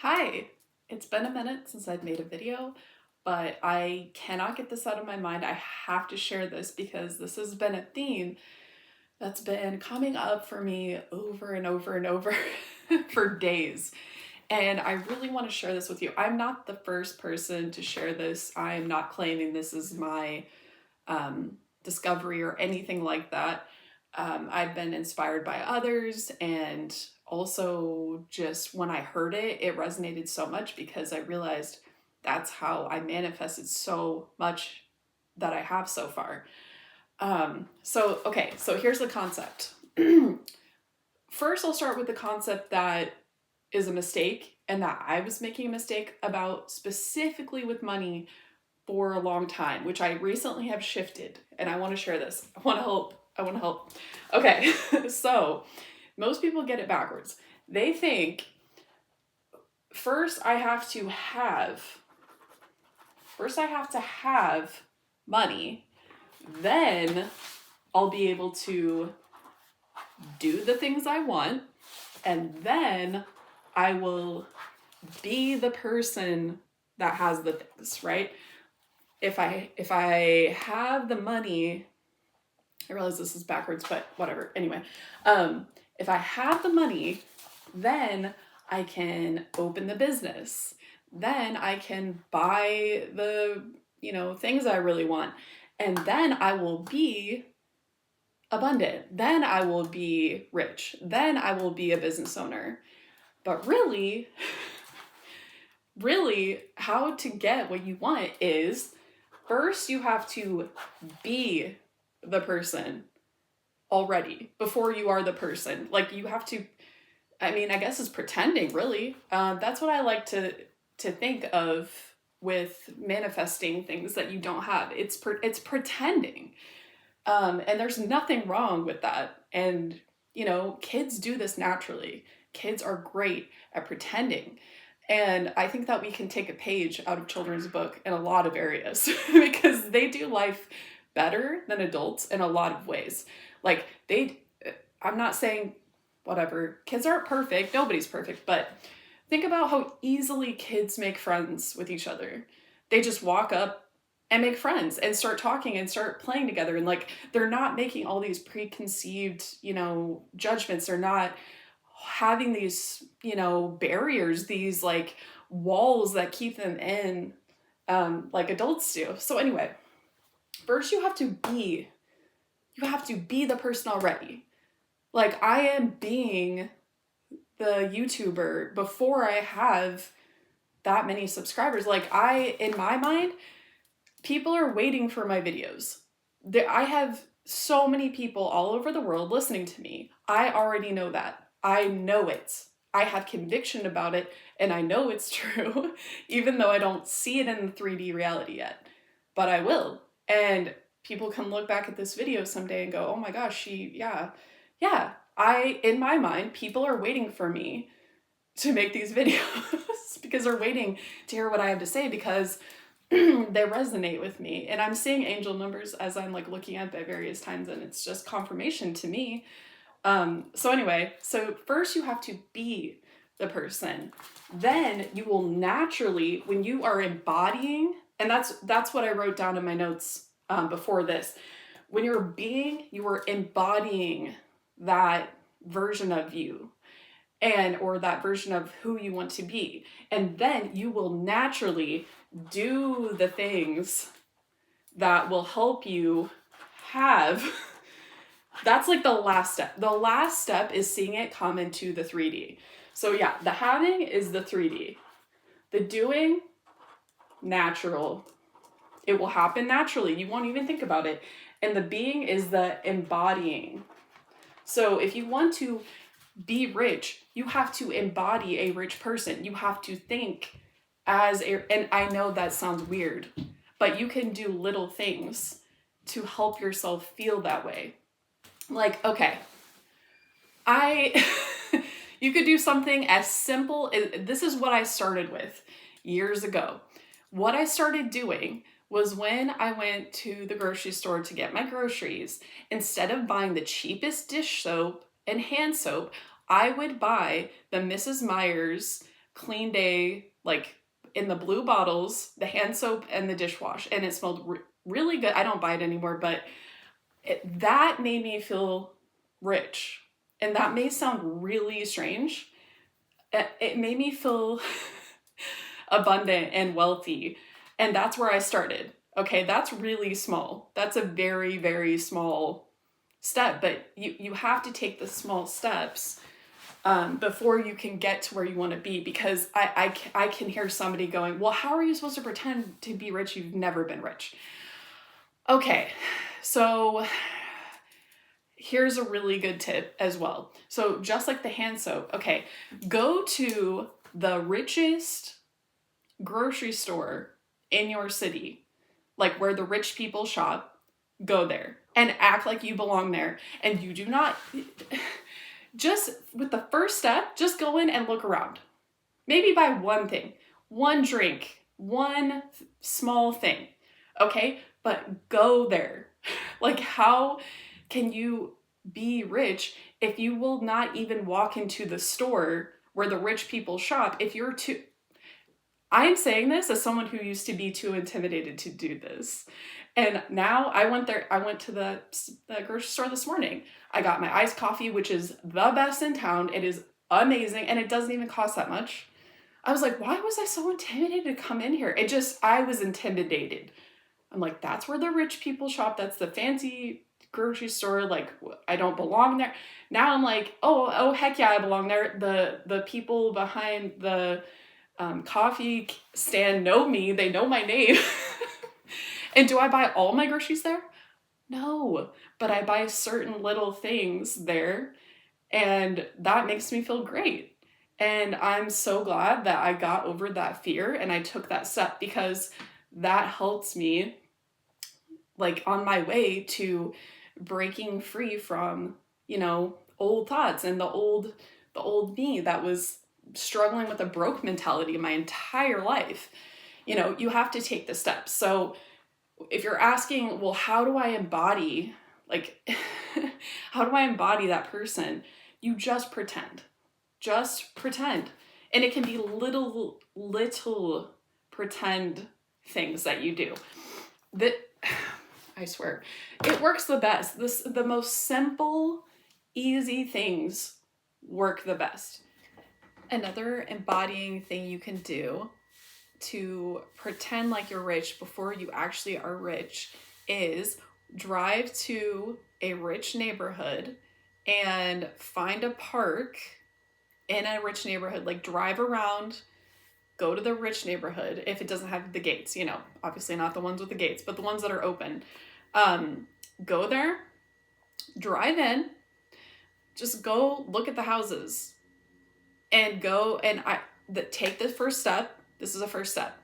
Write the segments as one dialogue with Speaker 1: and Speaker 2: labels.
Speaker 1: Hi, it's been a minute since I've made a video, but I cannot get this out of my mind. I have to share this because this has been a theme that's been coming up for me over and over and over for days. And I really want to share this with you. I'm not the first person to share this. I'm not claiming this is my discovery or anything like that. I've been inspired by others, and also just when I heard it, it resonated so much because I realized that's how I manifested so much that I have so far. So here's the concept. First, I'll start with the concept that is a mistake and that I was making a mistake about specifically with money for a long time, which I recently have shifted, and I want to share this. I want to help. I want to help. Okay, so most people get it backwards. They think first I have to have money, then I'll be able to do the things I want, and then I will be the person that has the things, right? If I have the money, I realize this is backwards, but whatever. Anyway, if I have the money, then I can open the business. Then I can buy the, things I really want. And then I will be abundant. Then I will be rich. Then I will be a business owner. But really, really, how to get what you want is first you have to be the person already before you are the person. Like you have to, I guess it's pretending really. That's what I like to think of with manifesting things that you don't have. It's pretending. And there's nothing wrong with that. And, kids do this naturally. Kids are great at pretending. And I think that we can take a page out of children's book in a lot of areas because they do life better than adults in a lot of ways. Like I'm not saying whatever, kids aren't perfect, nobody's perfect, but think about how easily kids make friends with each other. They just walk up and make friends and start talking and start playing together. And like, they're not making all these preconceived, judgments. They're not having these, barriers, these like walls that keep them in, like adults do. So anyway, first you have to be the person already. Like I am being the YouTuber before I have that many subscribers. Like in my mind, people are waiting for my videos. I have so many people all over the world listening to me. I already know that. I know it. I have conviction about it, and I know it's true, even though I don't see it in 3D reality yet. But I will. And people can look back at this video someday and go, oh my gosh, yeah. In my mind, people are waiting for me to make these videos because they're waiting to hear what I have to say because they resonate with me. And I'm seeing angel numbers as I'm like looking at various times, and it's just confirmation to me. So anyway, so first you have to be the person. Then you will naturally, when you are embodying, and that's what I wrote down in my notes before this. When you are embodying that version of you or that version of who you want to be. And then you will naturally do the things that will help you have. That's like the last step. The last step is seeing it come into the 3D. So yeah, the having is the 3D. The doing, natural. It will happen naturally. You won't even think about it. And the being is the embodying. So if you want to be rich, you have to embody a rich person. You have to think and I know that sounds weird, but you can do little things to help yourself feel that way. Like, okay, you could do something as simple as, this is what I started with years ago. What I started doing was when I went to the grocery store to get my groceries, instead of buying the cheapest dish soap and hand soap, I would buy the Mrs. Meyer's Clean Day, like in the blue bottles, the hand soap and the dishwash, and it smelled really good. I don't buy it anymore, but that made me feel rich. And that may sound really strange. It made me feel abundant and wealthy. And that's where I started. Okay, that's really small. That's a very, very small step, but you have to take the small steps before you can get to where you want to be, because I can hear somebody going, well, how are you supposed to pretend to be rich? You've never been rich. Okay, so here's a really good tip as well. So just like the hand soap, okay, go to the richest grocery store in your city, like where the rich people shop. Go there and act like you belong there. And you do not, just with the first step, just go in and look around. Maybe buy one thing, one drink, one small thing, okay? But go there. Like, how can you be rich if you will not even walk into the store where the rich people shop? If you're too, I'm saying this as someone who used to be too intimidated to do this. And now I went to the grocery store this morning. I got my iced coffee, which is the best in town. It is amazing, and it doesn't even cost that much. I was like, why was I so intimidated to come in here? I was intimidated. I'm like, that's where the rich people shop. That's the fancy grocery store. Like, I don't belong there. Now I'm like, oh, heck yeah, I belong there. The people behind the coffee stand know me. They know my name. And do I buy all my groceries there? No, but I buy certain little things there, and that makes me feel great. And I'm so glad that I got over that fear and I took that step, because that helps me, like, on my way to breaking free from, old thoughts and the old me that was struggling with a broke mentality my entire life. You have to take the steps. So if you're asking, well, how do I embody, how do I embody that person? You just pretend. Just pretend. And it can be little pretend things that you do. That, I swear, it works the best. The most simple, easy things work the best. Another embodying thing you can do to pretend like you're rich before you actually are rich is drive to a rich neighborhood and find a park in a rich neighborhood. Like, drive around, go to the rich neighborhood if it doesn't have the gates, obviously not the ones with the gates, but the ones that are open. Go there, drive in, just go look at the houses and go and take the first step. This is a first step.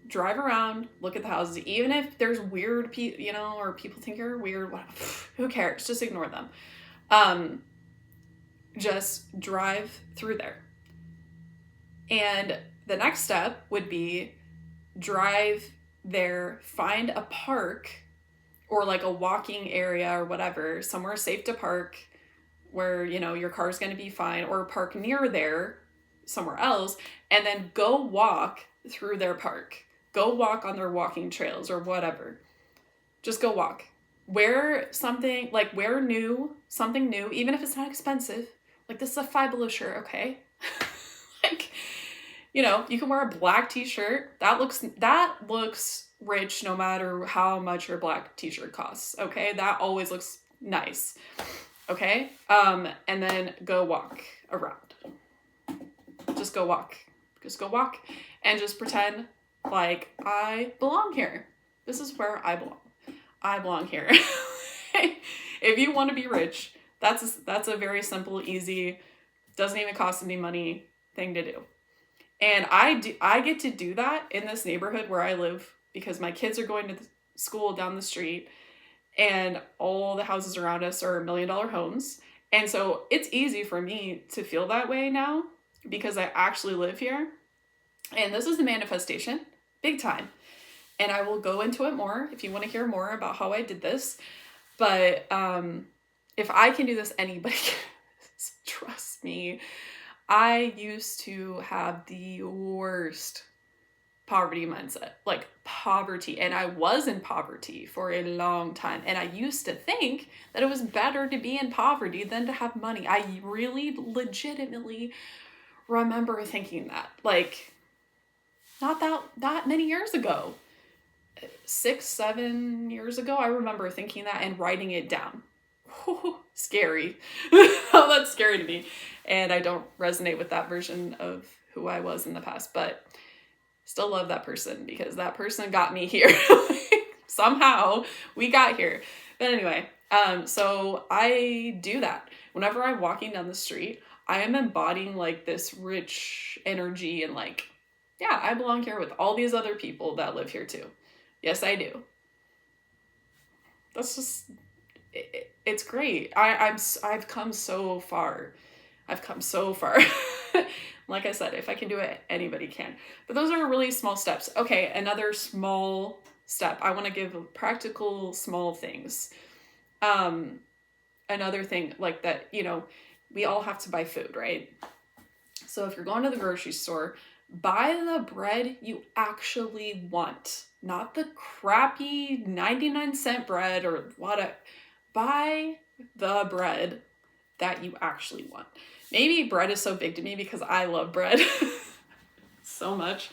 Speaker 1: Drive around, look at the houses. Even if there's weird people, or people think you're weird, who cares? Just ignore them. Just drive through there. And the next step would be drive there, find a park or like a walking area or whatever, somewhere safe to park where, your car's going to be fine, or park near there somewhere else, and then go walk through their park. Go walk on their walking trails or whatever. Just go walk. Wear something new, even if it's not expensive. Like, this is a Five Below shirt, okay? You can wear a black t-shirt. That looks rich no matter how much your black t-shirt costs, okay? That always looks nice, okay? And then go walk around. Just go walk and just pretend like I belong here. This is where I belong. I belong here. If you want to be rich, that's a very simple, easy, doesn't even cost any money thing to do. And I get to do that in this neighborhood where I live because my kids are going to school down the street and all the houses around us are $1 million homes. And so it's easy for me to feel that way now because I actually live here. And this is the manifestation, big time. And I will go into it more if you want to hear more about how I did this. But if I can do this, anybody can. Trust me. I used to have the worst poverty mindset, like poverty. And I was in poverty for a long time. And I used to think that it was better to be in poverty than to have money. I really legitimately remember thinking that, like, not that many years ago, 6, 7 years ago, I remember thinking that and writing it down. Scary. Oh, that's scary to me. And I don't resonate with that version of who I was in the past, but still love that person because that person got me here. Somehow we got here. But anyway, so I do that. Whenever I'm walking down the street, I am embodying like this rich energy and like, yeah, I belong here with all these other people that live here too. Yes, I do. That's just, it's great. I've come so far. I've come so far. Like I said, if I can do it, anybody can. But those are really small steps. Okay, another small step. I want to give practical small things. Another thing like that, you know, we all have to buy food, right? So if you're going to the grocery store, buy the bread you actually want, not the crappy 99-cent bread or whatever. Buy the bread that you actually want. Maybe bread is so big to me because I love bread so much,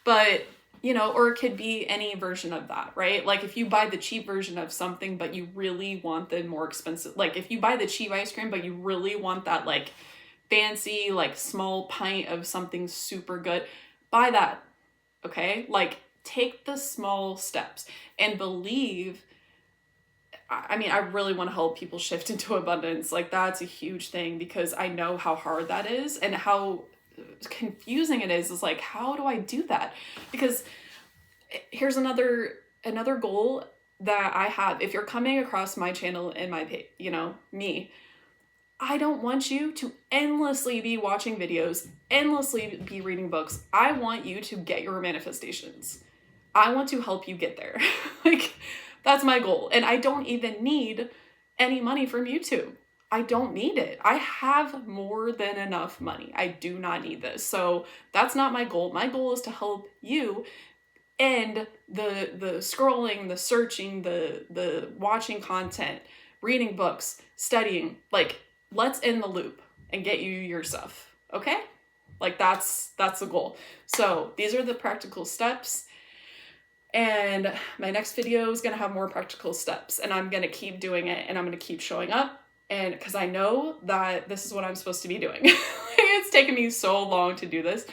Speaker 1: but you know, or it could be any version of that, right? Like if you buy the cheap version of something, but you really want the more expensive, like if you buy the cheap ice cream, but you really want that like fancy, like small pint of something super good, buy that. Okay. Like take the small steps and believe. I mean, I really want to help people shift into abundance. Like that's a huge thing because I know how hard that is and how confusing it is. Is like, how do I do that? Because here's another goal that I have. If you're coming across my channel and my page, you know, me, I don't want you to endlessly be watching videos, endlessly be reading books. I want you to get your manifestations. I want to help you get there. Like, that's my goal. And I don't even need any money from YouTube. I don't need it. I have more than enough money. I do not need this. So that's not my goal. My goal is to help you end the scrolling, the searching, the watching content, reading books, studying. Like, let's end the loop and get you your stuff. Okay? Like that's the goal. So these are the practical steps. And my next video is going to have more practical steps and I'm going to keep doing it and I'm going to keep showing up. And because I know that this is what I'm supposed to be doing. It's taken me so long to do this,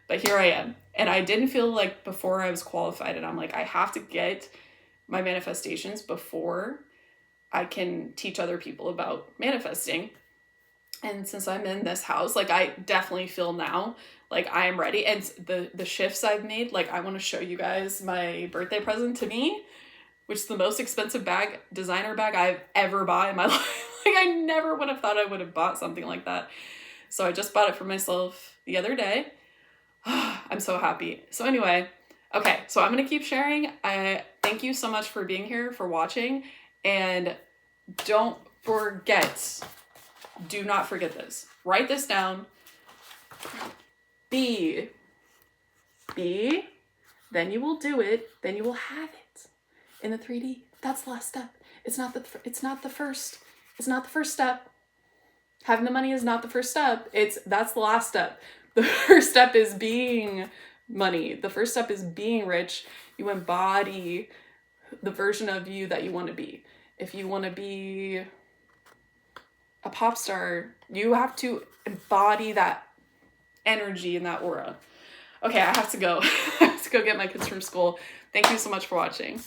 Speaker 1: but here I am. And I didn't feel like before I was qualified and I'm like, I have to get my manifestations before I can teach other people about manifesting. And since I'm in this house, like I definitely feel now like I am ready. And the shifts I've made, like I want to show you guys my birthday present to me, which is the most expensive bag, designer bag I've ever bought in my life. Like I never would have thought I would have bought something like that. So I just bought it for myself the other day. I'm so happy. So anyway, okay, so I'm going to keep sharing. I thank you so much for being here, for watching, and don't forget, do not forget this. Write this down. Be, then you will do it, then you will have it in the 3D. That's the last step. It's not the first step. Having the money is not the first step. That's the last step. The first step is being money. The first step is being rich. You embody the version of you that you want to be. If you want to be a pop star, you have to embody that energy and that aura. Okay, I have to go. I have to go get my kids from school. Thank you so much for watching.